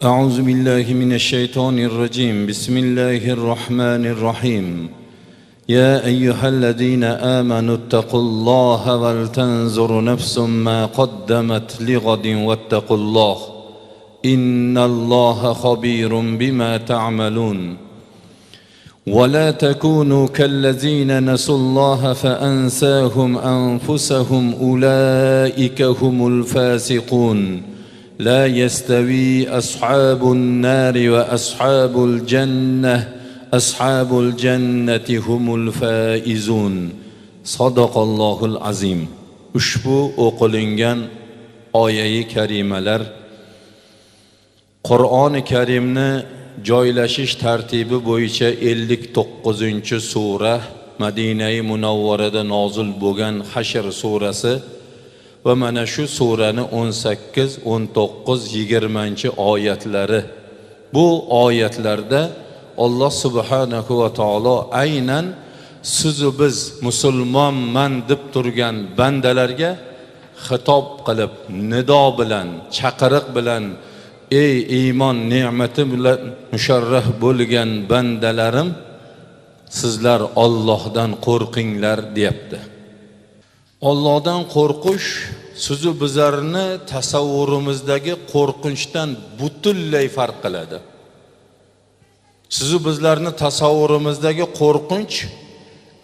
أعوذ بالله من الشيطان الرجيم بسم الله الرحمن الرحيم يا أيها الذين آمنوا اتقوا الله ولتنظر نفس ما قدمت لغد واتقوا الله إن الله خبير بما تعملون ولا تكونوا كالذين نسوا الله فأنساهم أنفسهم أولئك هم الفاسقون لا يستوي أصحاب النار وأصحاب الجنة أصحاب الجنة هم الفائزون صدق الله العظيم. Ushbu o'qilingan oyat-i karimalar Qur'oni Karimni joylashish tartibi bo'yicha 59-sura Madina-i Munawvarada nozil bo'lgan Hashr surasi va mana shu surani 18, 19, 20 oyatlari. Bu oyatlarda Alloh subhanahu va taolo aynan sizu biz musulmonman deb turgan bandalarga xitob qilib, nido bilan, chaqiriq bilan, ey iymon ne'mati bilan musharraf bo'lgan bandalarim, sizlar Allohdan qo'rqinglar deyapti. Allohdan qo'rqish sizu bizlarni tasavvurimizdagi qo'rqinchdan butunlay farq qiladi. Sizu bizlarni tasavvurimizdagi qo'rqinch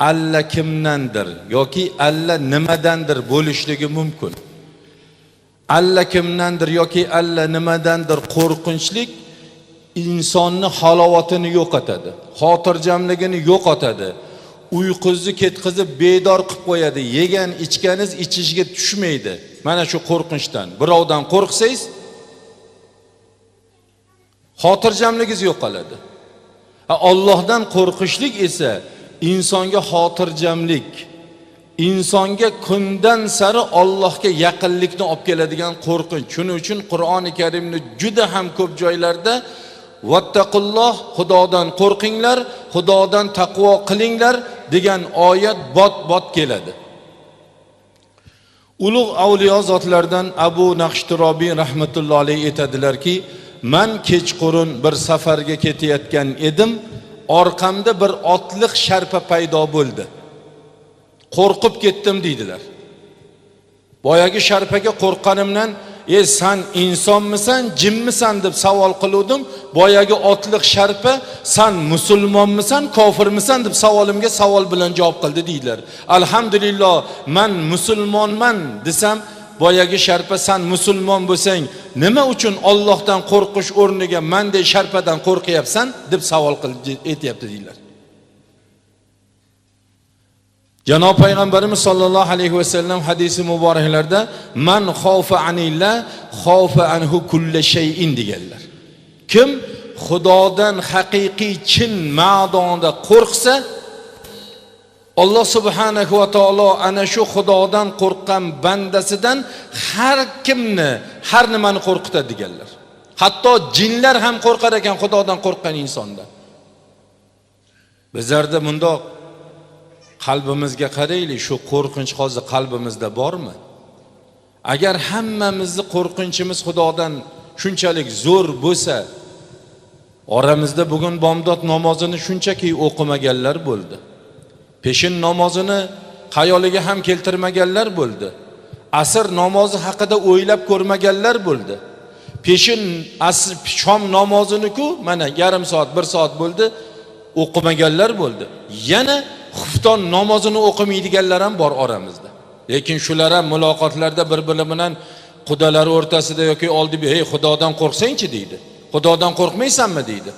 alla kimdandir yoki alla nimadandir bo'lishligi mumkin. Alla kimdandir yoki alla nimadandir qo'rqinchlik insonni halovatini yo'qotadi, xotirjamligini yo'qotadi. Uyquzni ketkizib bedor qilib qo'yadi. Yegan ichganiz ichishga tushmaydi. Mana shu qo'rqinchdan. Birovdan qo'rqsangiz xotirjamligingiz yo'qoladi. Allohdan qo'rqishlik esa insonga xotirjamlik, insonga kundan sari Allohga yaqinlikni olib keladigan qo'rqinch. Shuning uchun Qur'oni Karimni juda ham ko'p joylarda vattaqulloh, Xudodan qo'rqinglar, Xudodan taqvo qilinglar degan oyat bot-bot keladi. Ulug' avliyo zotlardan Abu Naqshtirobiy rahmatullohi alayhi aytadilarki, men kechqurun bir safarga ketayotgan edim, orqamda bir otliq sharpa paydo bo'ldi. Qo'rqib ketdim deydilar. Boyagi sharpaga qo'rqqanimdan sen insonmisan, jinmisan deb savol qiluvdim. Boyagi otliq sharpa sen musulmonmisan, kofirmisan deb savolimga savol bilan javob qildi deydilar. Alhamdulillah, men musulmonman desam, boyagi sharpa sen musulmon bo'lsang, nima uchun Allohdan qo'rqish o'rniga mendek sharpadan qo'rqyapsan deb savol qilib aytibdi deydilar. Janob Payg'ambarimiz sollallohu alayhi va sallam hadisi muboraklarda man xawfa anillah xawfa anhu kulli shay'in deganlar. Kim Xudodan haqiqiy chin ma'noda qo'rqsa, Alloh subhanahu va taolo ana shu Xudodan qo'rqqan bandasidan har kimni, har nimani qo'rqitadi deganlar. Hatto jinlar ham qo'rqar ekan Xudodan qo'rqqan insondan. Bizlarda bundoq qalbimizga qaraylik, shu qo'rqinch hozir qalbimizda bormi? Agar hammamizni qo'rqinchimiz Xudodan shunchalik zo'r bo'lsa, oramizda bugun bomdod namozini shunchaki o'qimaganlar bo'ldi. Peshin namozini xayoliga ham keltirmaganlar bo'ldi. Asr namozi haqida o'ylab ko'rmaganlar bo'ldi. Peshin asr shom namozini-ku mana yarim soat, 1 soat bo'ldi, o'qimaganlar bo'ldi. Yana xufton namozini o'qimaydiganlar ham bor oramizda. Lekin shular ham muloqotlarda bir-biri bilan qudalari o'rtasida yoki oldiga "Hey, Xudodan qo'rqsang-chi" deydi. "Xudodan qo'rqmaysanmi?" deydi.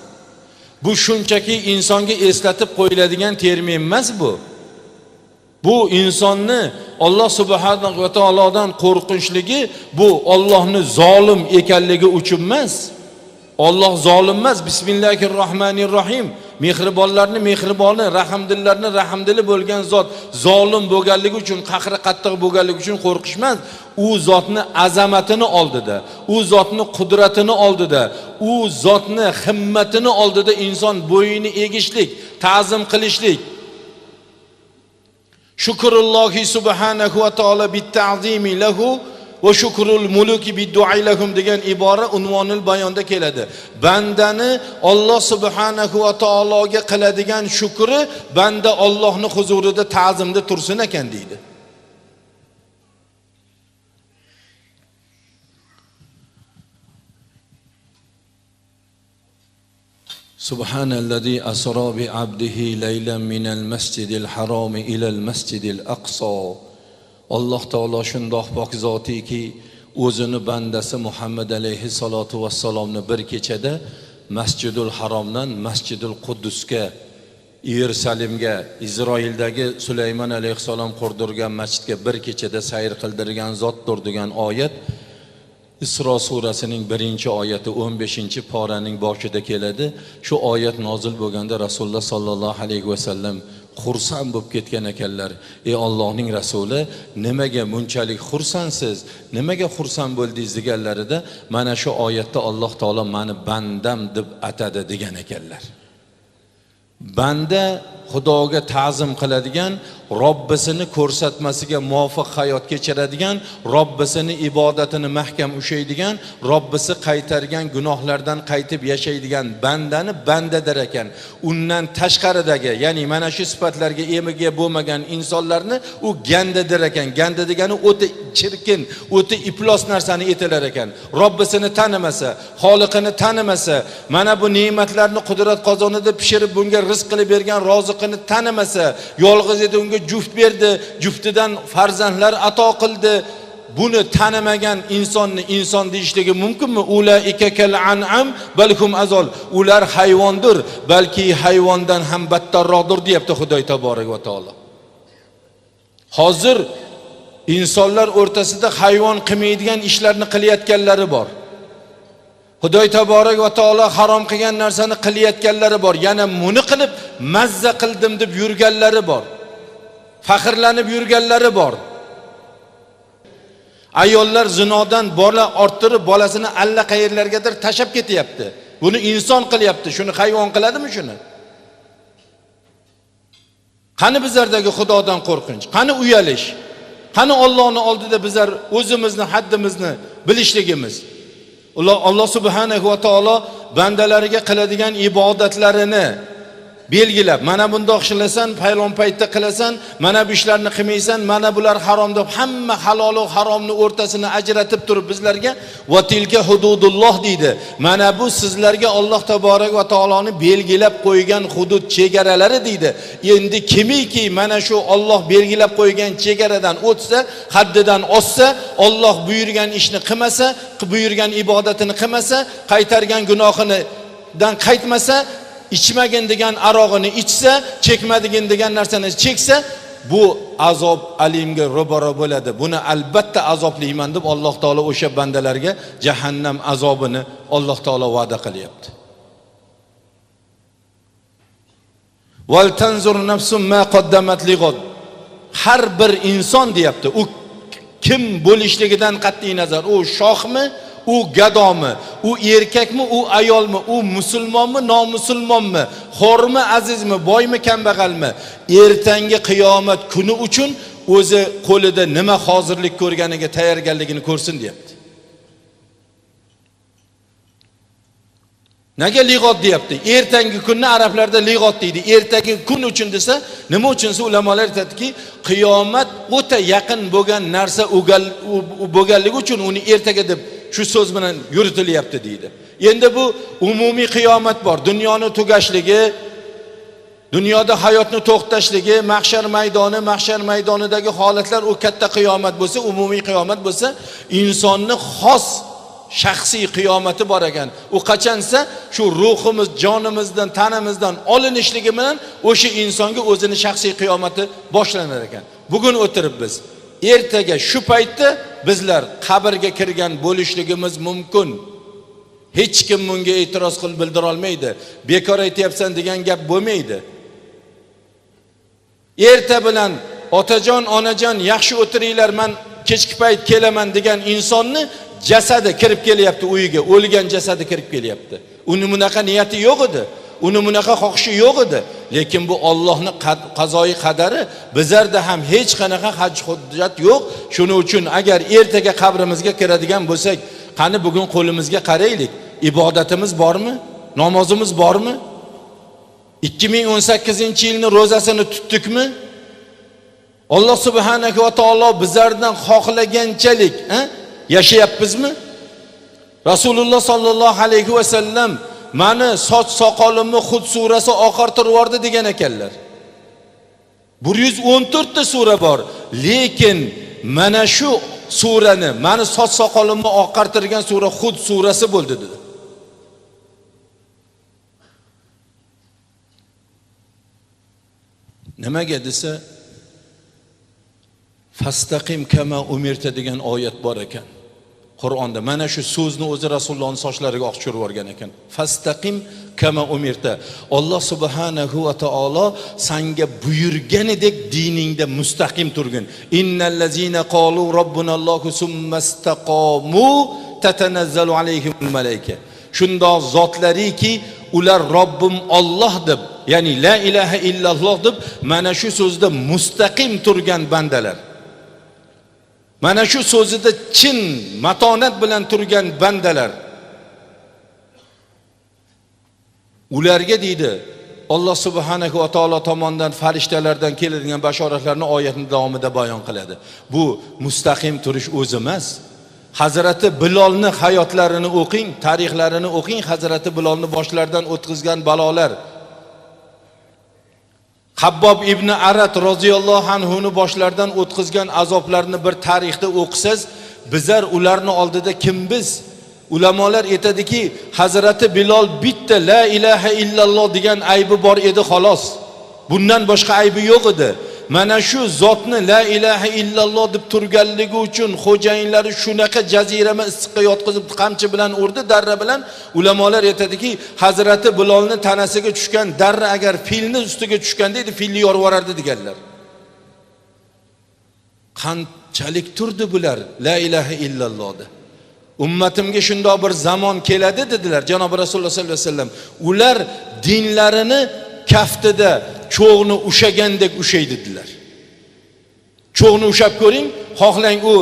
Bu shunchaki insonga eslatib qo'yiladigan termin emas bu. Bu insonni Alloh subhanahu va taolodan qo'rqinchligi bu Allohni zolim ekanligi uchun emas. Alloh zolim emas. Bismillahirrohmanirrohim. Mehribonlarni mehriboni, rahmdillarni rahmdili bo'lgan zot zolim bo'lganligi uchun, qahri qattiq bo'lganligi uchun qo'rqishmas. U zotni azamatini oldida, u zotni qudratini oldida, u zotni himmatini oldida inson bo'yini egishlik, ta'zim qilishlik. Shukrullohi subhanahu va taolo bit ta'zimi lahu va shukrul muluki bidduailahum degan ibora unvonul bayonda keladi. Bandani Alloh subhanahu va taologa qiladigan shukri banda Allohning huzurida ta'zimda tursin ekan deydi. Subhanallazi asra bi abdihi laylan minal masjidil harom ilal masjidil aqsa. Alloh taolo shundoq pok zotiki, o'zini bandasi Muhammad alayhi salatu vassalomni bir kechada Masjidul Haromdan Masjidul Quddusga, Yerusalimga, Isroildagi Sulaymon alayhisalom qurdirgan masjidga bir kechada sayr qildirgan zotdir degan oyat Isro surasining 1-oyati 15-poraning boshida keladi. Shu oyat nozil bo'lganda Rasululloh sallallohu alayhi vasallam xursand bo'lib ketgan ekanlar. Ey Allohning rasuli, nimaga bunchalik xursandsiz? Nimaga xursand bo'ldingiz deganlarida, mana shu oyatda Alloh taolo meni bandam deb atadi degan ekanlar. Banda Xudoga ta'zim qiladigan, Robbisini ko'rsatmasiga muvofiq hayot kechiradigan, Robbisini ibodatini mahkam ushlaydigan, Robbisi qaytargan gunohlardan qaytib yashaydigan bandani bandadir ekan. Undan tashqaridagi, ya'ni mana shu sifatlarga ega bo'lmagan insonlarni u gandadir ekan. Ganda degani o'ta chirkin, o'ta iflos narsani aytilar ekan. Robbisini tanimasa, xoliqini tanimasa, mana bu ne'matlarni qudrat qozonida pishirib bunga rizq qilib bergan roziqini tanimasa, yolg'iz edi, unga juft berdi, juftidan farzandlar ato qildi. Buni tanimagan insonni inson deyishligi mumkinmi? Ulaika kal an'am balhum azol. Ular hayvondir, balki hayvondan ham battarroqdir deyapti Xudoy taborak va taolo. Hozir insonlar o'rtasida hayvon qilmaydigan ishlarni qilayotganlari bor. Xudoy taborak va taolo harom qilgan narsani qilayotganlari bor. Yana buni qilib mazza qildim deb yurganlari bor. Faxrlanib yurganlari bor. Ayollar zinodan bola orttirib bolasini alla qayerlargadir tashab ketyapti. Buni inson qilyapti, shuni hayvon qiladimi shuni? Qani bizlardagi Xudodan qo'rqinch? Qani uyalish? Qani Allohning oldida bizlar o'zimizni haddimizni bilishligimiz? Alloh subhanahu va taolo bandalariga qiladigan ibodatlarini belgilab, mana bundoq qilasan, paylon paytda qilasan, mana bu ishlarni qilmaysan, mana bular harom deb hamma halol va haromni o'rtasini ajratib turib bizlarga va tilka hududulloh deydi. Mana bu sizlarga Alloh taborak va taoloning belgilab qo'ygan hudud chegaralari deydi. Endi kimiki mana shu Alloh belgilab qo'ygan chegaradan o'tsa, haddidan oshsa, Alloh buyurgan ishni qilmasa, buyurgan ibodatini qilmasa, qaytargan gunohidan qaytmasa, ichmagin degan arog'ini ichsa, chekmadigin degan narsani cheksa, bu azob alimga ro'baro bo'ladi. Buni albatta azoblayman deb Alloh taolo o'sha bandalarga jahannam azobini Alloh taolo va'da qilyapti. Val tanzur nafsum ma qaddamat lig'ad. Har bir inson deyapti. U kim bo'lishligidan qat'iy nazar, u shohmi, u gadomi, u erkakmi, u ayolmi, u musulmonmi, nomusulmonmi, xormi, azizmi, boymi, kambag'almi, ertangi qiyomat kuni uchun o'zi qo'lida nima hozirlik ko'rganiga tayyorgarligini ko'rsin deyapti. Nega lig'ot deyapti? Ertangi kunni arablarda lig'ot deydi. Ertangi kun uchun desa, nima uchun? Ulamolar aytadiki, qiyomat o'ta yaqin bo'lgan narsa bo'lganligi uchun uni ertaga deb shu so'z bilan yuritilyapti deydi. Endi bu umumiy qiyomat bor. Dunyoni tugashligi, dunyoda hayotni to'xtashligi, mahshar maydonidagi holatlar u katta qiyomat bo'lsa, umumiy qiyomat bo'lsa, insonni xos shaxsiy qiyomati bor ekan. U qachonsa shu ruhimiz, jonimizdan, tanamizdan olinishligi bilan o'sha insonga o'zini shaxsiy qiyomati boshlanar ekan. Bugun o'tirib biz ertaga shu paytda bizlar qabrga kirgan bo'lishligimiz mumkin. Hech kim bunga e'tiroz qilib bildira olmaydi. Bekor aytayapsan degan gap bo'lmaydi. Erta bilan otajon, onajon yaxshi o'tiringlar, men kechki payt kelaman degan insonni jasadi kirib kelyapti uyiga, o'lgan jasadi kirib kelyapti. Uni bunaqa niyati yo'q edi. Uni bunaqa xohishi yo'q edi. lekin bu Allohning qazoyi qadari, bizlarda ham hech qanaqa haj hujjat yo'q. Shuning uchun agar ertaga qabrimizga kiradigan bo'lsak, qani bugun qo'limizga qaraylik. İbadatimiz bormi? Namozimiz bormi? 2018-yilning ro'zasini tutdikmi? Alloh subhanahu va taolo bizlardan xohlaganchalik yashayapmizmi? Rasululloh sallallohu alayhi va sallam mani soch soqolimni Hud surasi oqartirib yubordi degan ekanlar. 114 ta sura bor, lekin mana shu surani, mani soch soqolimni oqartirgan sura Hud surasi bo'ldi dedi. Nimaga desa, fastaqim kama umirta degan oyat bor ekan Qur'onda. Mana shu so'zni o'zi Rasulullohning sochlariga oqchirib yuborgan ekan. Fastaqim kama umirta. Alloh subhanahu va taolo senga buyurganidek diningda mustaqim turgin. Innallazina qalu robbunallohu summastaqamu tatanazzalu alayhimul malaika. Shundoq zotlariki ular Robbim Alloh deb, ya'ni la ilaha illalloh deb mana shu so'zda mustaqim turgan bandalar. Mana shu so'zida chin matonat bilan turgan bandalar. Ularga deydi Alloh subhanahu va taolo tomonidan farishtalardan keladigan bashoratlarni oyatning davomida bayon qiladi. Bu mustaqim turish o'zi emas. Hazrati Bilolni hayotlarini o'qing, tarixlarini o'qing. Hazrati Bilolni boshlaridan o'tkazgan balolar. Habbob ibn Arat roziyallohu anhuni boshlaridan o'tkazgan azoblarni bir tarixda o'qisangiz, bizlar ularni oldida kim biz? Ulamolar aytadiki, Hazrati Bilol bitta la ilaha illalloh degan aybi bor edi xolos. Bundan boshqa aybi yo'q edi. Mana shu zotni la ilaha illalloh deb turganligi uchun xo'jayinlari shunaqa jazirama issiqqa yotqizib qamchi bilan urdi, darra bilan. Ulamolar aytadiki, Hazrati Bilolning tanasiga tushgan darra agar filni ustiga tushganda edi, filni yorib yuborardi deganlar. Qanchalik turdi bular la ilaha illallohda. Ummatimga shundoq bir zamon keladi dedilar Janob Rasululloh sollallohu alayhi vasallam. Ular dinlarini kaftida cho'g'ni ushagandek ushaydi dedilar. Cho'g'ni ushab ko'ring, xohlang u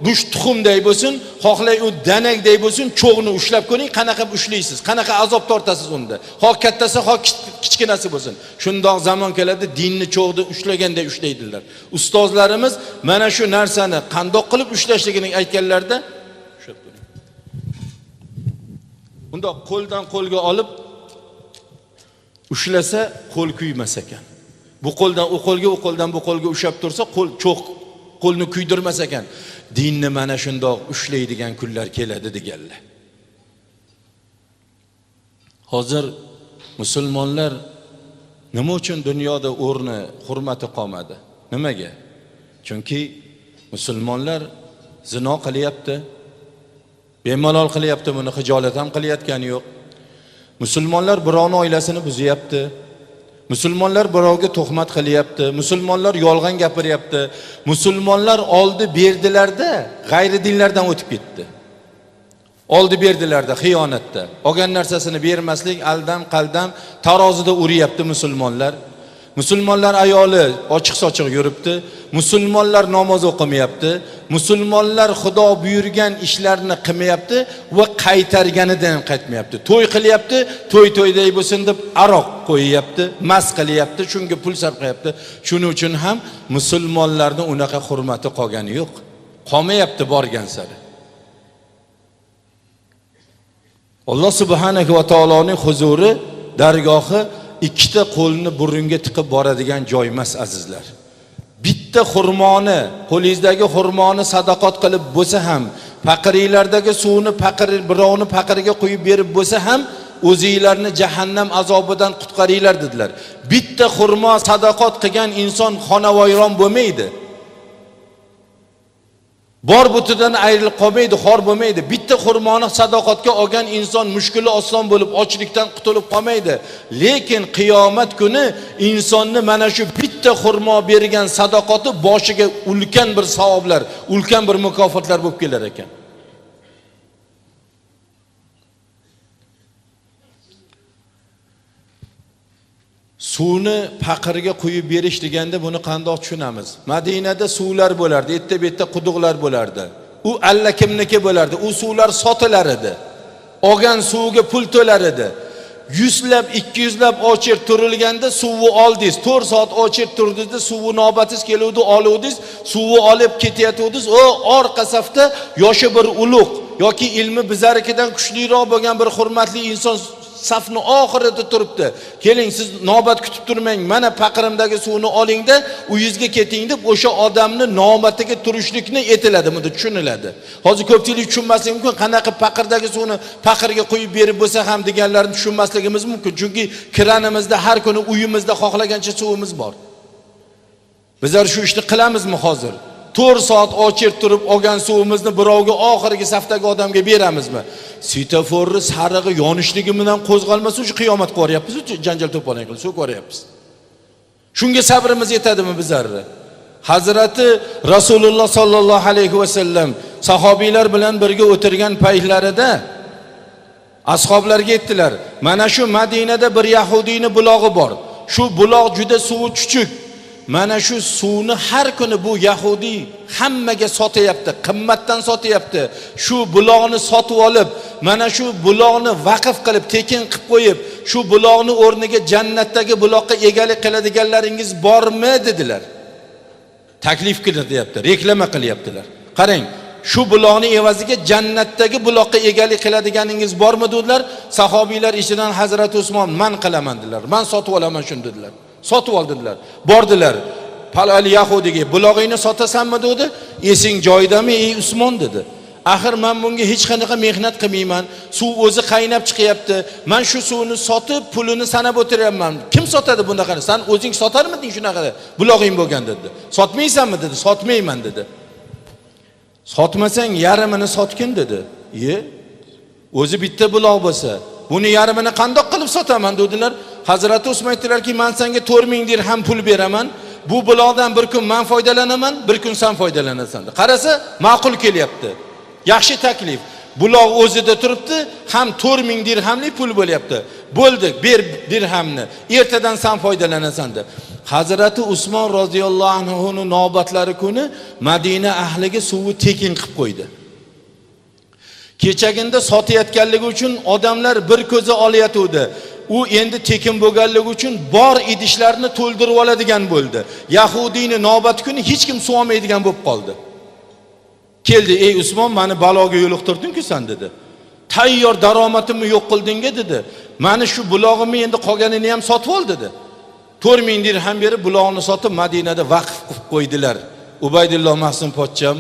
go'sht tuxumday bo'lsin, xohlang u danakday bo'lsin, cho'g'ni ushlab ko'ring, qanaqa ushlaysiz, qanaqa azob tortasiz unda. Xoh kattasi, xoh kichkinasi bo'lsin. Shundoq zamon keladi, dinni cho'g'da ushlaganday ushlaydilar. Ustozlarimiz mana shu narsani qandoq qilib ushlashligini aytganlarda, ushlab ko'ring. Unda qo'ldan qo'lga olib ushlasa qo'l kuymas ekan. Bu qo'ldan u qo'lga, u qo'ldan bu qo'lga ushab tursa, qo'lni kuydirmas ekan. Dinni mana shundoq ushlaydigan kunlar keladi deganlar. Hozir musulmonlar nima uchun dunyoda o'rni, hurmati qolmadi? Nimaga? Chunki musulmonlar zino qilyapti, bemalol qilyapti, buni hijolat ham qilayotgani yo'q. Musulmonlar birovning oilasini buzyapti. Musulmonlar birovga tuhmat qilyapti. Musulmonlar yolg'on gapiryapti. Musulmonlar oldi berdilarda g'ayri dinlardan o'tib ketdi. Oldi berdilarda xiyonatda. Olgan narsasini bermaslik, aldam qaldam tarozida uryapti musulmonlar. Musulmonlar ayoli ochiq-sochiq yuribdi. Musulmonlar namoz o'qimayapti. Musulmonlar Xudo buyurgan ishlarni qilmayapti va qaytarganidan ham qaytmayapti. To'y qilyapti, to'yday bo'lsin deb aroq qo'yapti, mast qilyapti, shunga pul sarflayapti. Shuning uchun ham musulmonlarning unaqa hurmati qolgani yo'q. Qolmayapti borgan sari. Alloh subhanahu va taoloning huzuri, dargohi ikkita qo'lni burunga tiqib boradigan joy emas azizlar. Bitta xurmoni, qo'lingizdagi xurmoni sadaqat qilib bo'lsa ham, faqiriylardagi suvni birovni faqiriga qo'yib berib bo'lsa ham, o'zingizlarni jahannam azobidan qutqaringlar dedilar. Bitta xurmo sadaqat qilgan inson xonavayron bo'lmaydi. Bor butidan ayrilib qolmaydi, xor bo'lmaydi. Bitta xurmoni sadoqatga olgan inson mushkuli oson bo'lib, ochlikdan qutulib qolmaydi. Lekin qiyomat kuni insonni mana shu bitta xurmo bergan sadoqati boshiga ulkan bir savoblar, ulkan bir mukofotlar bo'lib kelar ekan. Suvni faqirga quyib berish deganda buni qanday tushunamiz? Madinada suvlar bo'lardi, etta-betta quduqlar bo'lardi. U allakimniki bo'lardi. U suvlar sotilar edi. Olgan suvga pul to'lar edi. 100 lab, 200 lab ochir turilganda suvni oldingiz. 4 soat ochir turdingiz, suvni navbatingiz keluvdi, oluvdingiz, suvni olib ketayotdingiz. O orqa safda yoshi bir ulug' yoki ilmi bizarikidan kuchliroq bo'lgan bir hurmatli inson safni oxirida turibdi. Keling, siz navbat kutib turmang. Mana paqirimdagi suvni olingda, uyingizga keting deb o'sha odamni navbatiga turishlikni etiladi, bunda tushuniladi. Hozir ko'pchilik tushunmasligi mumkin, qanaqa paqirdagi suvni paqirga qo'yib berib bo'lsa ham deganlarni tushunmasligimiz mumkin. Chunki kranimizda har kuni uyimizda xohlagancha suvimiz bor. Bizlar shu ishni qilamizmi hozir? 4 soat ochib turib olgan suvimizni birovga oxirgi safdagi odamga beramizmi? Svetoforni sarig'i yonishligi bilan qo'zg'almasa shu qiyomat ko'ryapmiz, janjal to'polon qilib suv ko'ryapmiz. Shunga sabrimiz yetadimi bizlarga? Hazrati Rasululloh sallallohu alayhi va sallam sahobiylar bilan birga o'tirgan paytlarida ashoblarga aytdilar: "Mana shu Madinada bir yahudiyning bulog'i bor. Shu buloq juda suvi chuchuk. Mana shu suvni har kuni bu yahudiy hammaga sotyapti, qimmatdan sotyapti. Shu buloqni sotib olib, mana shu buloqni vaqf qilib, tekin qilib qo'yib, shu buloqni o'rniga jannatdagi buloqqa egalik qiladiganlaringiz bormi?" dedilar. Taklif qilyapti, reklama qilyaptilar. Qarang, shu buloqni evaziga jannatdagi buloqqa egalik qiladiganingiz bormi dedilar. Sahobiylar ichidan Hazrat Usmon man qilaman dedilar. Men sotib olaman shuni dedilar. Sotib oldilar. Bordilar. Palal yahudiga bulog'ingni sotasanmi dedi. Esing joyidami ey Usmon dedi. Axir men bunga hech qanaqa mehnat qilmayman. Suv o'zi qaynab chiqyapti. Men shu suvni sotib pulini sanab o'tiryapman. Kim sotadi bunaqa? Sen o'zing sotarmiding shunaqa? Bulog'ing bo'lgan dedi. Sotmaysanmi dedi. Sotmayman dedi. Sotmasang yarmini sotgin dedi. O'zi bitta buloq bo'lsa, buni yarmini qandoq qilib sotaman dedilar. Hazrati Usmon aytdilarki, "Men senga 4000 dirham pul beraman. Bu buloqdan bir kun men foydalanaman, bir kun sen foydalanasan." Qarasa, ma'qul kelyapti. Yaxshi taklif. Buloq o'zida turibdi, ham 4000 dirhamlik pul bo'lyapti. Bo'ldi, ber dirhamni. Ertadan sen foydalanasan deb. Hazrati Usmon roziyallohu anhuning navbatlari kuni Madina ahliga suvni tekin qilib qo'ydi. Kechaginda sotayotganligi uchun odamlar bir ko'za olayotdi. U endi tekin bo'lganligi uchun bor idishlarni to'ldirib oladigan bo'ldi. Yahudiyning navbat kuni hech kim suv olmaydigan bo'lib qoldi. Keldi: "Ey Usmon, meni baloga yo'liqtirding-ku sen" dedi. "Tayyor daromadimni yo'q qilding-a" dedi. "Meni shu bulog'imni endi qolganini ham sotib ol" dedi. 4000 dirham berib buloqni sotib Madinada vaqf qilib qo'ydilar. Ubaydulloh Mahsum pochcham,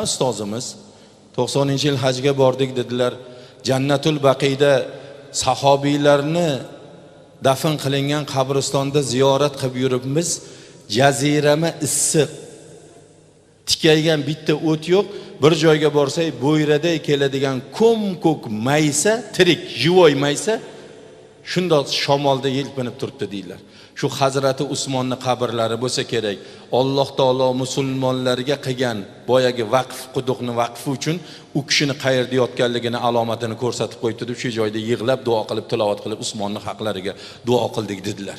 ustozimiz 90-yil hajga bordik dedilar. Jannatul Baqiyda sahobiylarni dafn qilingan qabristonda ziyorat qilib yuribmiz. Jazirama issiq. Tikaygan bitta o't yo'q. Bir joyga borsak, bo'yraday keladigan ko'm-ko'k maysa, tirik, jivoy maysa shundoq shamolda yelpinib turibdi deydilar. Shu Hazrati Usmonning qabrlari bo'lsa kerak. Alloh taolo musulmonlarga qilgan boyagi vaqf quduqni vaqfi uchun u kishini qayerda yotganligini alomatini ko'rsatib qo'ydi deb shu joyda yig'lab duo qilib tilovat qilib Usmonning haqlariga duo qildik dedilar.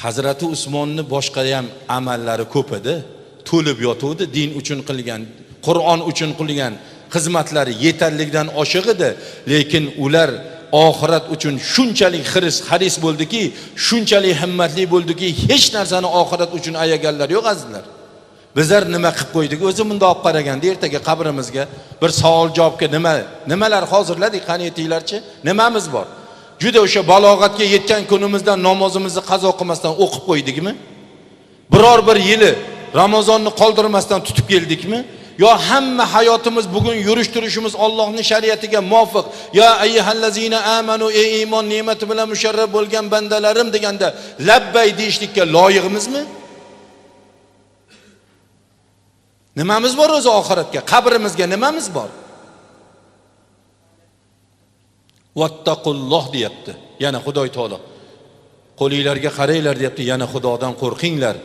Hazrati Usmonning boshqa ham amallari ko'p edi. To'lib yotuvdi, din uchun qilgan, Qur'on uchun qilgan xizmatlari yetarlikdan oshiq edi, lekin ular oxirat uchun shunchalik haris bo'ldiki, shunchalik himmatli bo'ldiki, hech narsani oxirat uchun ayaganlar yo'q azizlar. Bizlar nima qilib qo'ydik? O'zi bunda olib qaraganda ertaga qabrimizga bir savol javobga nimalar hozirladik, qani aytinglarchi? Nimamiz bor? Juda o'sha balog'atga yetgan kunimizdan namozimizni qazo qilmasdan o'qib qo'ydikmi? Biror bir yili Ramazonni qoldirmasdan tutib keldikmi? Yo hamma hayotimiz bugun yurish turishimiz Allohning shariatiga muvofiq. Ya ayyuhallazina amanu, ey iymon ne'mati bilan musharraf bo'lgan bandalarim deganda labbay deyishlikka loyiqmizmi? Nimamiz bor o'zi oxiratga? Qabrimizga nimamiz bor? Vattaqulloh deyapti. Yana Xudoy taolo. Qo'linglarga qaranglar deyapti. Yana Xudodan qo'rqinglar.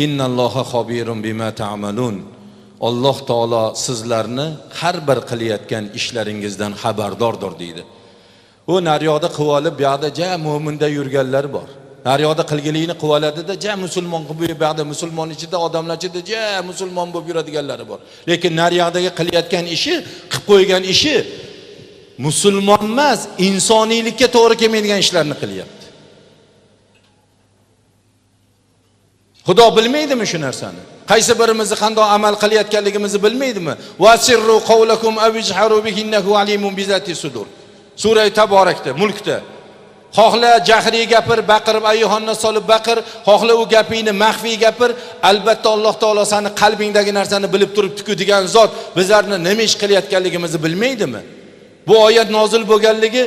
Innalloha xobirun bima ta'malun. Alloh taolo sizlarni har bir qilayotgan ishlaringizdan xabardordir deydi. U naryoqda qilib olib, bu yoqda ja mo'minda yurganlar bor. Naryoqda qilgilikni qilib oladida, ja musulmon qilib bu yerda musulmon ichida odamlar ichida ja musulmon bo'lib yuradiganlari bor. Lekin naryoqdagi qilayotgan ishi, qilib qo'ygan ishi musulmon emas, insoniylikka to'g'ri kelmaydigan ishlarni qilyapti. Xudo bilmaydimi shu narsani? Qaysi birimizni qanday amal qilayotganligimizni bilmaydimi? Wasirru qawlakum avijharu bihi innahu alimun bizati sudur. Sura Taborakda, Mulkda. Xohla jahriy gapir, baqirib ayyuhonna solib baqir, xohla u gapingni maxfiy gapir. Albatta Alloh taolo seni qalbingdagi narsani bilib turibdi-ku degan zot bizlarni nima ish qilayotganligimizni bilmaydimi? Bu oyat nozil bo'lganligi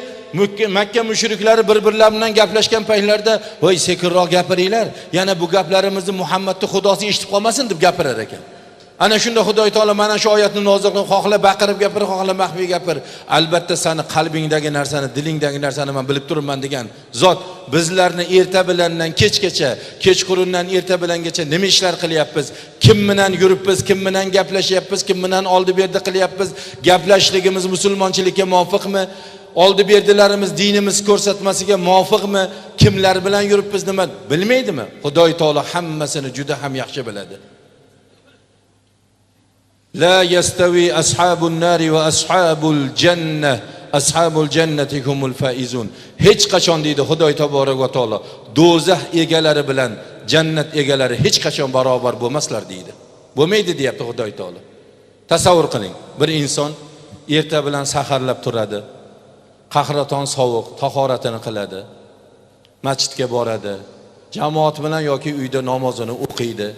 Makka mushriklari bir-birlari bilan gaplashgan paytlarda, "Voy, sekinroq gapiringlar, yana bu gaplarimizni Muhammadning xudosi eshitib qolmasin" deb gapirar ekan. Ana shunda Xudo taolo mana shu oyatni nozil qilib, xohla baqirib gapir, xohla maxfiy gapir. Albatta seni qalbingdagi narsani, dilingdagi narsani men bilib turibman degan zot bizlarni erta bilandan kechgacha, kechqurundan erta bilangacha nima ishlar qilyapmiz? Kim bilan yuribmiz, kim bilan gaplashyapmiz, kim bilan oldi berdi qilyapmiz? Gaplashligimiz musulmonchilikka muvofiqmi? Oldi berdilarimiz dinimiz ko'rsatmasiga muvofiqmi? Kimlar bilan yuribmiz nima bilmaydimi? Xudo taolo hammasini juda ham yaxshi biladi. La yastawi ashabun nari va ashabul jannah. Ashabul jannati humul faizun. Hech qachon deydi Xudo taborak va taolo, do'zax egalari bilan jannat egalari hech qachon barobar bo'lmaslar deydi. Bo'lmaydi deyapti Xudo taolo. Tasavvur qiling, bir inson erta bilan saharlab turadi. Qahraton sovuq, tahoratini qiladi. Masjidga boradi. Jamoat bilan yoki uyda namozini o'qiydi.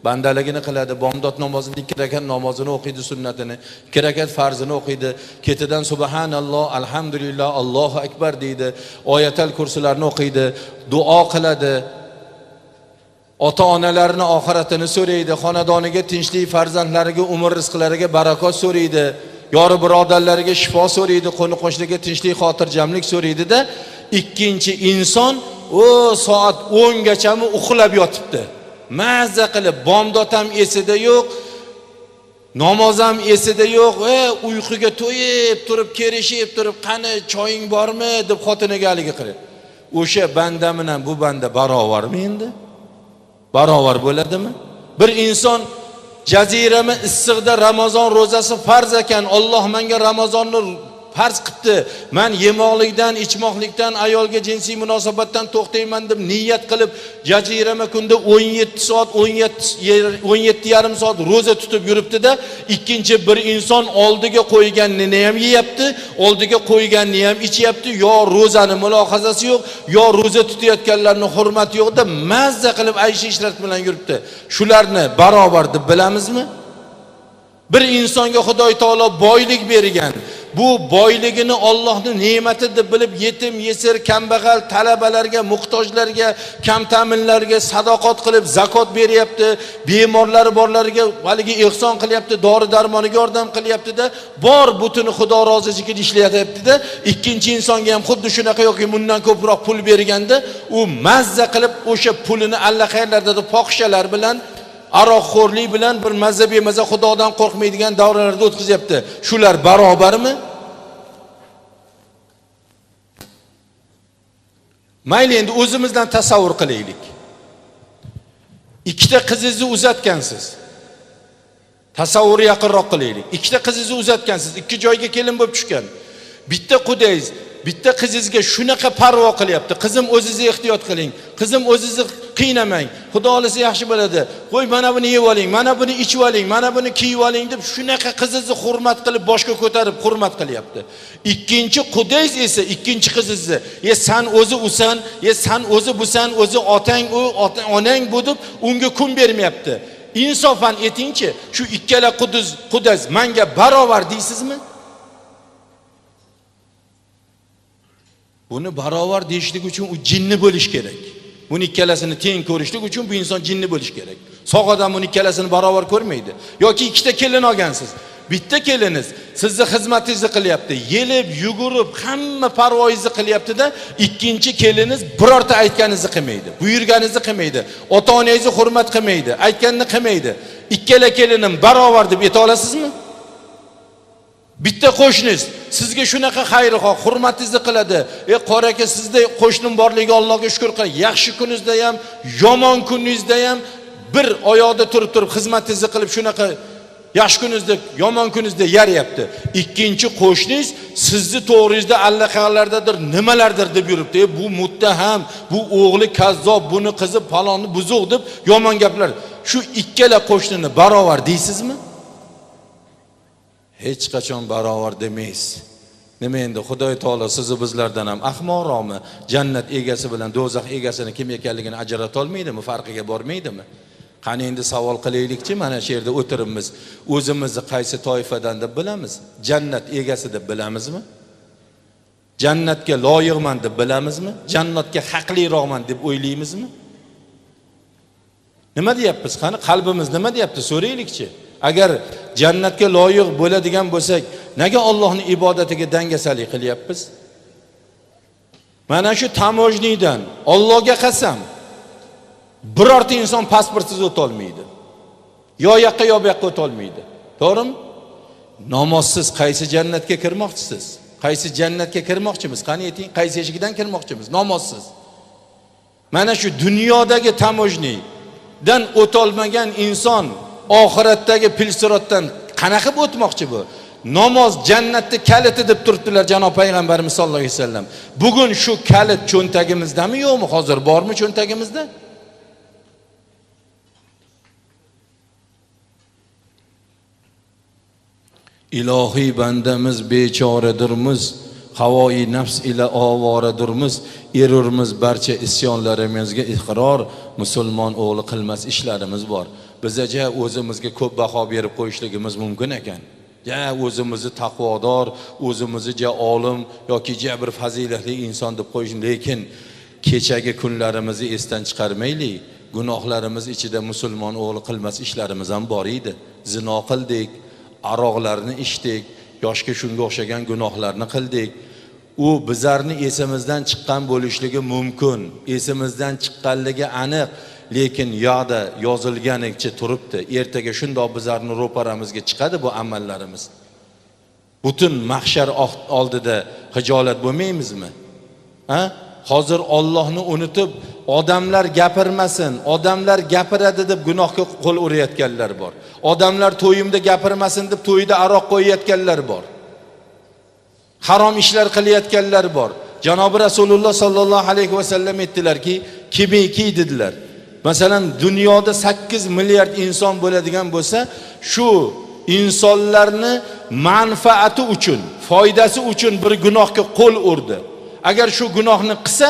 Bandaligini qiladi, bomdod namozini 2 rakat namozini o'qiydi, sunnatini, 2 rakat farzini o'qiydi, ketidan subhanalloh, alhamdulillah, Allohu akbar deydi, oyatal kursilarni o'qiydi, duo qiladi. Ota-onalarini oxiratini so'raydi, xonadoniga tinchlik, farzandlariga umr rizqlariga barakot so'raydi, yori birodarlariga shifo so'raydi, qo'ni-qo'shniga tinchlik, xotirjamlik so'raydi-da, ikkinchi inson soat 10 gachami uxlab yotibdi. Mazza qilib, bomdod ham esida yo'q, namoz ham esida yo'q, uyquga to'yib turib, kerishib turib, qani choying bormi deb xotiniga haligi qilib. O'sha banda bilan bu banda barobarmi endi? Barobar bo'ladimi? Bir inson jazirama issiqda Ramazon ro'zasi farz ekan, Alloh menga Ramazonni farz qildi. Men yemoqlikdan, ichmoqlikdan, ayolga jinsiy munosabatdan to'xtayman deb niyat qilib, jazirama kunda 17 soat, 17,5 soat roza tutib yuribdi-da, ikkinchi bir inson oldiga qo'yganini ham yeyapti, oldiga qo'yganini ham ichyapti, yo rozani mulohazasi yo'q, yo roza tutayotganlarning hurmati yo'q-da, mazza qilib ayshi ishrat bilan yuribdi. Shularni barobar deb bilamizmi? Bir insonga Xudo taolo boylik bergan. Bu boyligini Allohning ne'mati deb bilib yetim, yesir, kambag'al, talabalarga, muhtojlarga, kam ta'minlarga sadoqat qilib zakot beryapti, bemorlari borlarga haligi ihson qilyapti, dori-darmoniga yordam qilyapti-da, bor butuni Xudo roziligiga ishlayapti-da, ikkinchi insonga ham xuddi shunaqa yoki bundan ko'proq pul berganda, u mazza qilib o'sha pulini allaqayerlarda fohishalar bilan, aroqxo'rlik bilan bir mazza bemaza Xudodan qo'rqmaydigan davralarda o'tkazyapti. Shular barobarmi? Mayli endi o'zimizdan tasavvur qilaylik. Ikkita qizingizni uzatgansiz. Tasavvur yaqinroq qilaylik. Ikkita qizingizni uzatgansiz, ikki joyga kelin bo'lib tushgan. Bitta qudangiz, bitta qizingizga shunaqa parvo qilyapti. Qizim, o'zingizni ehtiyot qiling. Qizim, o'zingizni qiynamang. Xudo olsa yaxshi bo'ladi. Qo'y, mana buni yeb oling, mana buni ichib oling, mana buni kiyib oling deb shunaqa qizingizni hurmat qilib boshga ko'tarib hurmat qilyapti. Ikkinchi qudangiz esa ikkinchi qizingizni, "Sen o'zi usan, sen o'zi busan, o'zi otang, onang bu" deb unga kun bermayapti. Insofan etingchi, shu ikkala qudangiz menga barobar deysizmi? Buni barobar deyishlik uchun u jinni bo'lish kerak. Buni ikkalasini teng ko'rishlik uchun bu inson jinni bo'lish kerak. Sog' odam buni ikkalasini barobar ko'rmaydi. Yoki ikkita kelin olgansiz. Bitta keliniz sizni xizmatingizni qilyapti, yelib, yugurib, hamma parvoyingizni qilyapti-da, ikkinchi keliniz birorta aytganingizni qilmaydi, buyurganingizni qilmaydi, ota-onangizni hurmat qilmaydi, aytganini qilmaydi. Ikkala kelinim barobar deb ayta olasizmi? Bitta qo'shningiz sizga shunaqa xayrixoh, hurmatingizni qiladi. Qora aka, sizda qo'shnim borligiga Allohga shukr qiling. Yaxshi kuningizda ham, yomon kuningizda ham bir oyoqda turib xizmatingizni qilib shunaqa yaxshi kuningizda, yomon kuningizda yaryapti. Ikkinchi qo'shningiz sizni to'g'ringizda allaqalardadir, nimalardir deb yuribdi. Bu muttaham, bu o'g'li kazzob, buni qizi palonni buzuq deb yomon gaplar. Shu ikkala qo'shnini barobar deysizmi? Hech qachon barobar demaysiz. Nima endi Xudoy taolo sizni bizlardan ham ahmoqroqmi? Jannat egasi bilan do'zax egasini kim ekanligini ajrata olmaydimi? Farqiga bormaydimi? Qani endi savol qilaylikchi, mana shu yerda o'tiribmiz. O'zimizni qaysi toifadan deb bilamiz? Jannat egasi deb bilamizmi? Jannatga loyiqman deb bilamizmi? Jannatga haqliroqman deb o'ylaymizmi? Nima deyapmiz? Qani qalbimiz nima deyapti? So'raylikchi. Agar jannatga loyiq bo'ladigan bo'lsak, nega Allohning ibodatiga dangasalik qilyapmiz? Mana shu tamojnidan Allohga qasam, birorta inson pasportsiz o'ta olmaydi. Yo yoqqa yo bu yoqqa o'ta olmaydi. To'g'rimi? Namozsiz qaysi jannatga kirmoqchisiz? Qaysi jannatga kirmoqchimiz? Qani ayting, qaysi eshigidan kirmoqchimiz? Namozsiz. Mana shu dunyodagi tamojnidan o'ta olmagan inson oxiratdagi pilsirotdan qanaqa o'tmoqchi bu? Namoz jannatning kaliti deb turibdilar janob payg'ambarimiz sollallohu alayhi vasallam. Bugun shu kalit cho'ntagimizdami yo'qmi? Hozir bormi cho'ntagimizda? İlohiy bandamiz bechoradirmiz, havoi nafs ila ovoradirmiz, erurmiz barcha isyonlarimizga iqror, musulmon o'g'li qilmas ishlarimiz bor. Bizaja o'zimizga ko'p baho berib qo'yishligimiz mumkin ekan. Ja o'zimizni taqvodor, o'zimizni ja olim yoki ja bir fazilatli inson deb qo'yish, lekin kechagi kunlarimizni esdan chiqarmaylik. Gunohlarimiz ichida musulmon o'g'li qilmas ishlarimiz ham bor edi. Zino qildik, aroqlarni ichdik, yoshga shunga o'xshagan gunohlarni qildik. U bizlarni esimizdan chiqqan bo'lishligi mumkin, esimizdan chiqqanligi aniq, lekin yo'da yozilganicha turibdi. Ertaga shundoq bizlarni ro'paramizga chiqadi bu amallarimiz. Butun mahshar oldida hijolat bo'lmaymizmi? Ha? Hozir Allohni unutib, odamlar gapirmasin, odamlar gapiradi deb gunohga qo'l urayotganlar bor. Odamlar to'yimda gapirmasin deb to'yda aroq qo'yayotganlar bor. Harom ishlar qilayotganlar bor. Janobi Rasululloh sallallohu alayhi vasallam aytdilarki, kimiki dedilar. Masalan, dunyoda 8 milliard inson bo'ladigan bo'lsa, shu insonlarni manfaati uchun, foydasi uchun bir gunohga qo'l urdi. Agar shu gunohni qilsa,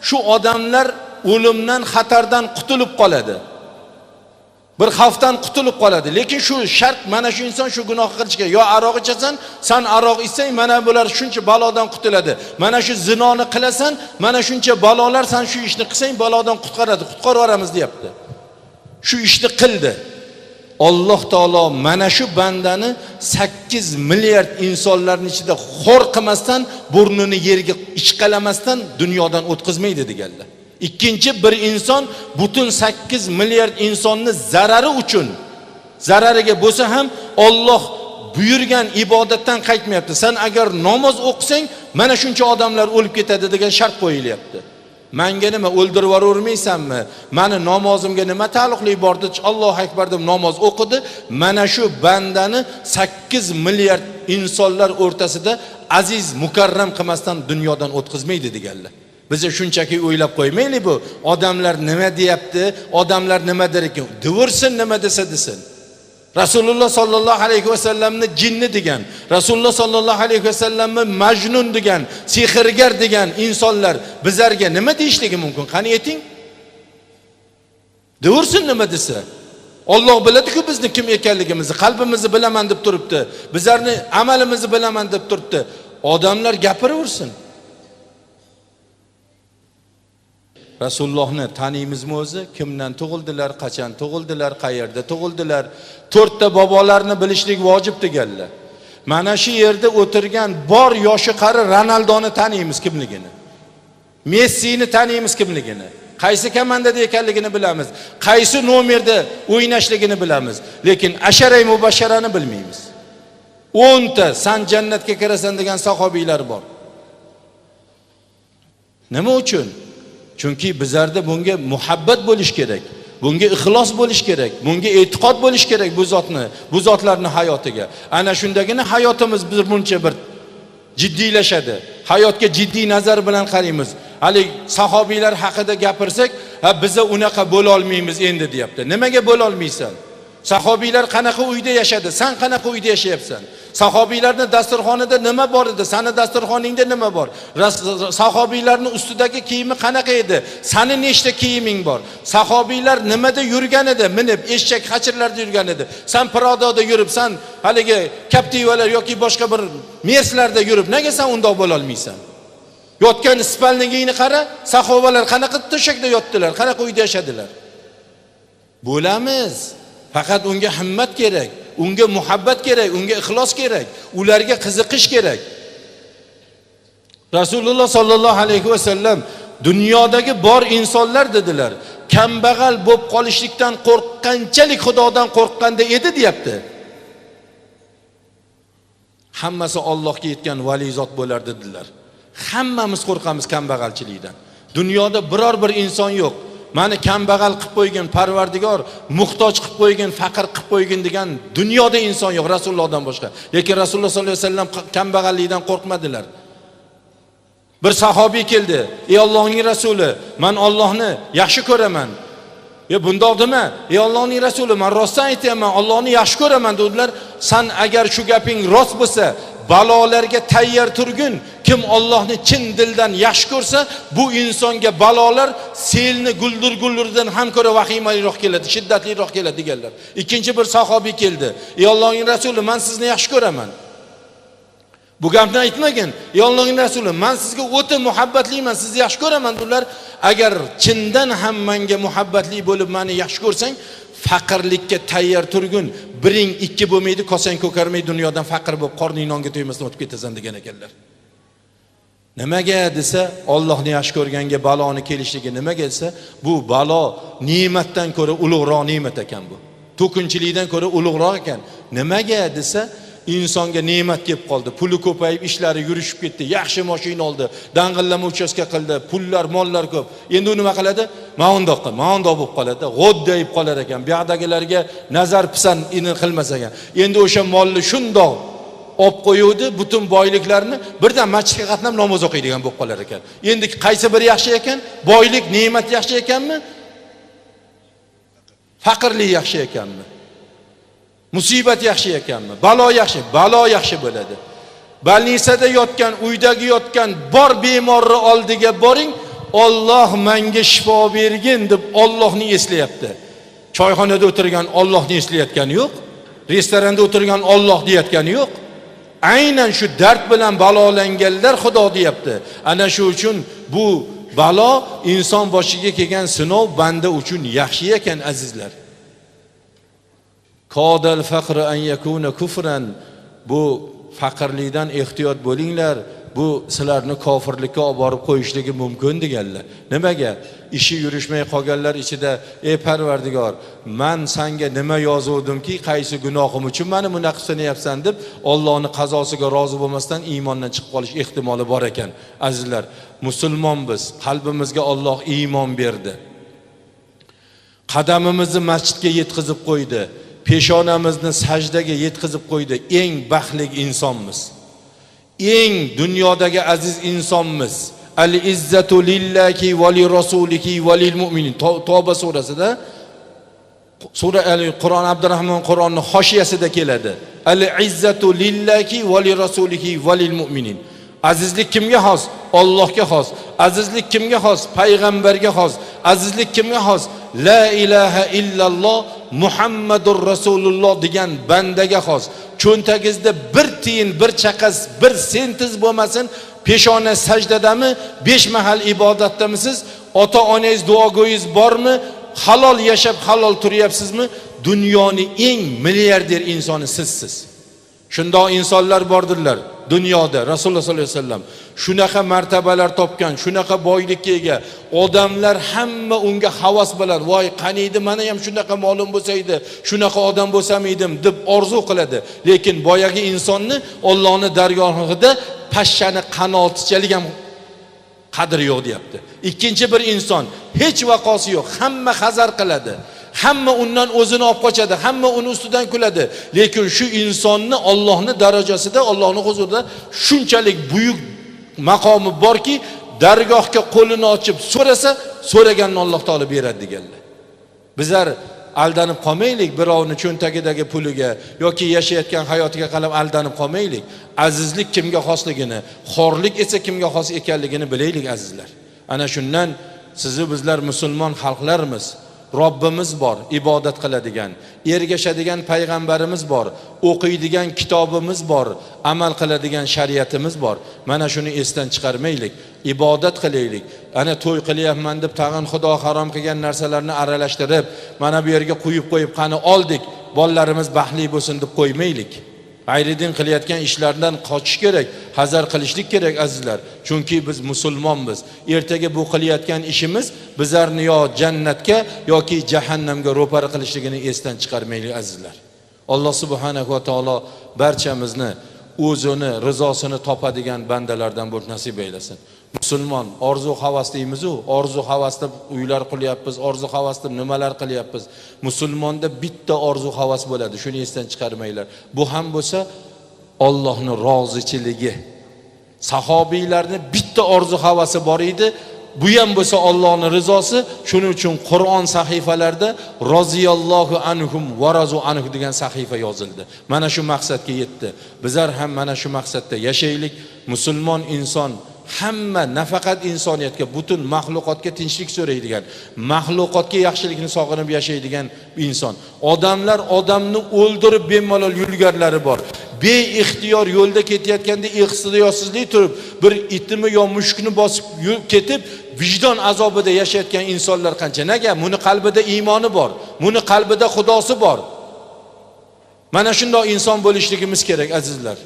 shu odamlar o'limdan, xatardan qutulib qoladi. Bir xavfdan qutulib qoladi. Lekin shu shart, mana shu inson shu gunoh qilishga, yo aroq ichasan, sen aroq ichsang, mana bular shuncha balodan qutuladi. Mana shu zinoni qilasan, mana shuncha balolar, sen shu ishni qilsang balodan qutqaradi, qutqarib yuboramiz deyapti. Shu ishni qildi. Alloh taolo mana shu bandani 8 milliard insonlarning ichida xor qilmasdan, burnini yerga ishqalamasdan dunyodan o'tkazmaydi deganlar. Ikkinchi, bir inson butun 8 milliard insonni zarari uchun, zarariga bo'lsa ham Alloh buyurgan ibodatdan qaytmayapti. Sen agar namoz o'qisang, mana shuncha odamlar o'lib ketadi degan shart qo'yilyapti. Menga nima, o'ldirib yubormaysanmi? Meni namozimga nima taalluqli bor deb Allohu akbar deb namoz o'qidi. Mana shu bandani 8 milliard insonlar o'rtasida aziz, mukarram qilmasdan dunyodan o'tkazmaydi deganlar. Bize shunchaki o'ylab qo'ymaylik bu. Odamlar nima deyapti? Odamlar nima der ekan? Deversin, nima desa desin. Rasululloh sallallohu alayhi vasallamni jinni degan, Rasululloh sallallohu alayhi vasallamni majnun degan, sehrgar degan insonlar bizlarga nima deyishligi mumkin? Qani ayting? Deversin nima desa. Alloh biladi-ku bizni kim ekanligimizni, qalbimizni bilaman deb turibdi. Bizlarni amalimizni bilaman deb turibdi. Odamlar gapiraversin. Rasulullohni taniymizmi o'zi? Kimdan tug'ildilar, qachon tug'ildilar, qayerda tug'ildilar? 4 ta bobolarni bilishlik vojib deganlar. Mana shu yerda o'tirgan bor yoshi qari Ronaldoni taniymiz kimligini. Messini taniymiz kimligini. Qaysi komandada ekanligini bilamiz. Qaysi nomerda o'ynashligini bilamiz. Lekin asharay mubasharani bilmaymiz. 10 ta sen jannatga kirasan degan sahobiylar bor. Nima uchun? Chunki bizlarda bunga muhabbat bo'lish kerak. Bunga ixlos bo'lish kerak. Bunga e'tiqod bo'lish kerak bu zotlarning hayotiga. Ana shundagina hayotimiz buncha bir jiddiylashadi. Hayotga jiddiy nazar bilan qaraymiz. Hali sahobiylar haqida gapirsak, biza unaqa bo'la olmaymiz endi deyapti. Nimaga bo'la olmaysan? Sahobiylar qanaqa uyda yashadi? Sen qanaqa uyda yashayapsan? Sahobiylarning dasturxonida nima bor edi? Seni dasturxoningda nima bor? Sahobiylarning ustidagi kiyimi qanaqa edi? Seni nechta kiyiming bor? Sahobiylar nimada yurgan edi? Minib, eshak hachirlarda yurgan edi. Sen Pradoda yurib, sen haligi Captivalar yoki boshqa bir Merslarda yurib, nega sen unda bo'la olmaysan? Yotgan spalnigingni qara, sahobalar qanaqa to'shakda yotdilar, qanaqa uyda yashadilar? Bo'lamiz. Faqat unga himmat kerak, unga muhabbat kerak, unga ixlos kerak, ularga qiziqish kerak. Rasululloh sollallohu alayhi va sallam dunyodagi bor insonlar dedilar, kambag'al bo'lib qolishlikdan qo'rqqanchalik Xudodan qo'rqqanda edi deyapti. Hammasi Allohga yetgan vali zot bo'lar dedilar. Hammamiz qo'rqamiz kambag'alchilikdan. Dunyoda biror bir inson yo'q. Mani kambag'al qilib qo'ygan Parvardigor, muhtoj qilib qo'ygan, faqir qilib qo'ygan degan dunyoda inson yo'q Rasulullohdan boshqa. Lekin Rasululloh sollallohu alayhi vasallam kambag'allikdan qo'rqmadilar. Bir sahobiy keldi. Ey Allohning rasuli, men Allohni yaxshi ko'raman. Bundoq dema. Ey Allohning rasuli, men rostdan aytaman, Allohni yaxshi ko'raman dedilar. Sen agar shu gaping rost bo'lsa, balolarga tayyor turgin. Kim Allohni chin dildan yaxshi ko'rsa, bu insonga balolar selni guldir-guldirdan ham ko'ra vahimaliroq keladi, shiddatliroq keladi deganlar. Ikkinchi bir sahobiy keldi. Ey Allohning rasuli, men sizni yaxshi ko'raman. Bu gapni aytmagan. Ey Allohning rasuli, men sizga o'ta muhabbatliman, sizni yaxshi ko'raman dedilar. Agar chindan ham menga muhabbatli bo'lib meni yaxshi ko'rsang, faqirlikka tayyor turgin. Biring ikki bo'lmaydi, kosang ko'karmay dunyodan faqir bo'lib qorning nonga to'ymasdan o'tib ketasan degan ekanlar. Nimaga desa, Allohni yaxshi ko'rganga baloni kelishligi nimaga desa, bu balo ne'matdan ko'ra ulug'roq ne'mat ekan bu. To'kinchilikdan ko'ra ulug'roq ekan. Nimaga desa, insonga ne'mat kelib qoldi. Puli ko'payib, ishlari yurishib ketdi, yaxshi mashina oldi, dang'illama uchastka qildi, pullar, mollar ko'p. Endi u nima qiladi? Maundoq bo'lib qoladi, g'oddayib qolar ekan. Bu yoqdagilarga nazar pisan ini qilmas ekan. Endi o'sha molni shundoq olib qo'yuvdi, butun boyliklarni birdan masjidga qatnab namoz o'qiydigan bo'lib qolar ekan. Endi qaysi biri yaxshi ekan? Boylik, ne'mat yaxshi ekanmi? Faqirlik yaxshi ekanmi? Musibat yaxshi ekanmi? Balo yaxshi bo'ladi. Balnisada yotgan, uydagi yotgan bor bemorni oldiga boring, Alloh menga shifo bergin deb Allohni eslayapti. Choyxonada o'tirgan Allohni eslayotgani yo'q. Restoranda o'tirgan Alloh deyotgani yo'q. Aynan shu dard bilan balolanganlar Xudo deyapti. Ana shu uchun bu balo inson boshiga kelgan sinov banda uchun yaxshi ekan azizlar. Qodal faqr an yakuna kufran. Bu faqirlikdan ehtiyot bo'linglar. Bu sizlarni kofirlikka olib borib qo'yishligi mumkin deganlar. Nimaga? Ishi yurishmay qolganlar ichida, ey Parvardigor, men senga nima yozuvdimki, qaysi gunohim uchun meni bunaqa qilyapsan deb Allohning qazosiga rozi bo'lmasdan iymondan chiqib qolish ehtimoli bor ekan. Azizlar, musulmon biz, qalbimizga Alloh iymon berdi. Qadamimizni masjidga yetkazib qo'ydi. Peshonamizni sajdaga yetkazib qo'ydi. Eng baxtli insonmiz. Eng dunyodagi aziz insonmiz. Al-izzatu lillahi va li rasulihi va lil mu'minin. Tavba surasida, sura Qur'on Abdurrahmon Qur'onning hoshiyasida keladi. Al-izzatu lillahi va li rasulihi va lil mu'minin. Azizlik kimga xos? Allohga xos. Azizlik kimga xos? Payg'ambarga xos. Azizlik kimga xos? La ilaha illalloh Muhammadur Rasululloh degan bandaga xos. Cho'ntagingizda bir tiyin, bir chaqas, bir sentiz bo'lmasin, peshona sajdadami, 5 mahal ibodatdamisiz, ota-onangiz duogo'yingiz bormi, halol yashab halol turyapsizmi? Dunyoning eng milliarder insoni sizsiz. Shundoq insonlar bordirlar. dunyoda Rasululloh sollallohu alayhi vasallam shunaqa martabalar topgan, shunaqa boylikka ega odamlar hamma unga havas bilan, voy qaniydi mana ham shunaqa molim bo'lsa edi, shunaqa odam bo'lsam edim deb orzu qiladi. Lekin boyagi insonni Allohning dargohida pashshani qanotichalik ham qadri yo'q deyapti. Ikkinchi bir inson hech vaqosi yo'q, hamma hazar qiladi. Hamma undan o'zini olib qochadi, hamma uni ustidan kuladi. Lekin shu insonni Allohning darajasida, Allohning huzurida shunchalik buyuk maqomi borki, dargohga qo'lini ochib so'rasa, so'raganini Alloh taolo beradi deganlar. Bizlar aldanib qolmaylik, birovning cho'ntagidagi puliga yoki yashayotgan hayotiga qarab aldanib qolmaylik. Azizlik kimga xosligini, xorlik esa kimga xos ekanligini bilaylik azizlar. Ana shundan sizni bizlar musulmon xalqlarimiz, Robbimiz bor, ibodat qiladigan, ergashadigan payg'ambarimiz bor, o'qiydigan kitobimiz bor, amal qiladigan shariatimiz bor. Mana shuni esdan chiqarmaylik, ibodat qilaylik. Ana to'y qilyapman deb tag'in Xudo harom qilgan narsalarni aralashtirib, mana bu yerga qo'yib qani oldik, bolalarimiz baxtli bo'lsin deb qo'ymaylik. G'ayridin qilayotgan ishlardan qochish kerak, hazar qilishlik kerak azizlar. Chunki biz musulmonmiz. Ertaga bu qilayotgan ishimiz bizlarni yo jannatga yoki jahannamga ro'para qilishligini esdan chiqarmaylik azizlar. Alloh subhanahu va taolo barchamizni o'zini rizosini topadigan bandalardan bo'lib nasib eylesin. Musulmon orzu havas deymiz-ku, orzu havasda uylar qilyapmiz, orzu havasda nimalar qilyapmiz. Musulmonda bitta orzu havas bo'ladi, shuni esdan chiqarmaylar. Bu ham bo'lsa Allohning rozichiligi. Sahobiylarning bitta orzu havasi bor edi. Bu ham bo'lsa Allohning rizosi. Shuning uchun Qur'on sahifalarida roziyallohu anhum va razu anhu degan sahifa yozildi. Mana shu maqsadga yetdi. Bizlar ham mana shu maqsadda yashaylik. Musulmon inson hamma nafaqat insoniyatga, butun maxluqotga tinchlik so'raydigan, maxluqotga yaxshilikni sog'inib yashaydigan inson. Odamlar odamni o'ldirib bemalol yurganlari bor. Beixtiyor yo'lda ketayotganda ehtiyotsizlik turib, bir itimi yo mushukni bosib ketib, vijdon azobida yashayotgan insonlar qancha. Nega? Buni qalbida iymoni bor, buni qalbida Xudosi bor. Mana shunday inson bo'lishligimiz kerak azizlar.